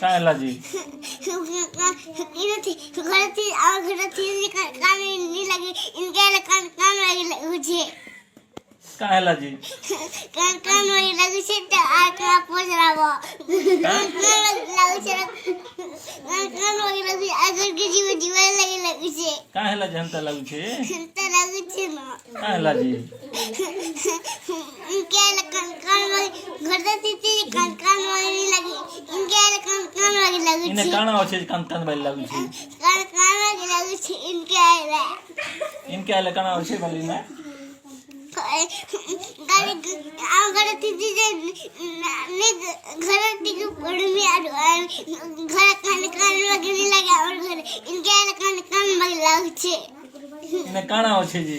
काय ହେଲା जी काय ହେଲା जी काय ହେଲା जनता लाଗୁଛି काय ହେଲା जी इने काना ଅଛି कान कान बाई लाଗୁଛି इनके आले काना ଅଛି बाली ना इने काना ଅଛି जी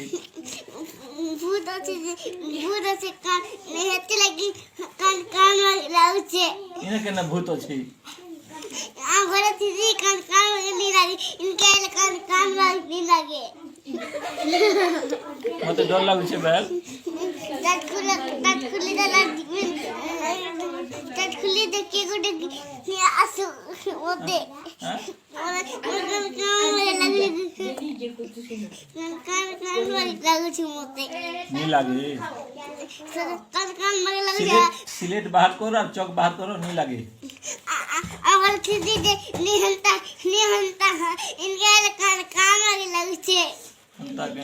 भूत अच्छे कान नेहती लगी कान कान लाउचे इने केना भूत ଅଛି घर थी कान कान नहीं लगी इनके कान कान नहीं लगे मते डर लाଗୁଛି बैल खुली देखिए गुड आसु ओते नहीं लागे सिलेट बाहर करो और चौक बाहर करो नहीं लागे और खिदी दे निहंता इनके कान कान वाली लगছে अंता के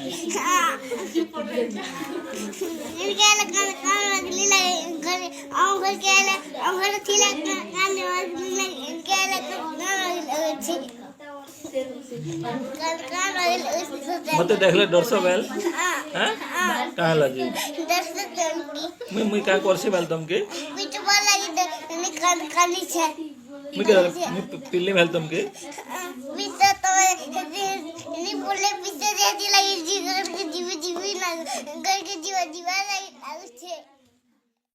इनके कान कान वाली लगे घर और के और थिला कान वाली इनके कान वाली लगছে कान वाली मते देखले डरसो बैल हां काय होला जी दर्शक मुई काय करसे बैल तुमके पिटवा लगी तो कान काली छे मुई पिल्ले बैल तुमके पीछे तो नहीं बोले पीछे देती लगी जी घर के जीव ना घर के जीवा लगी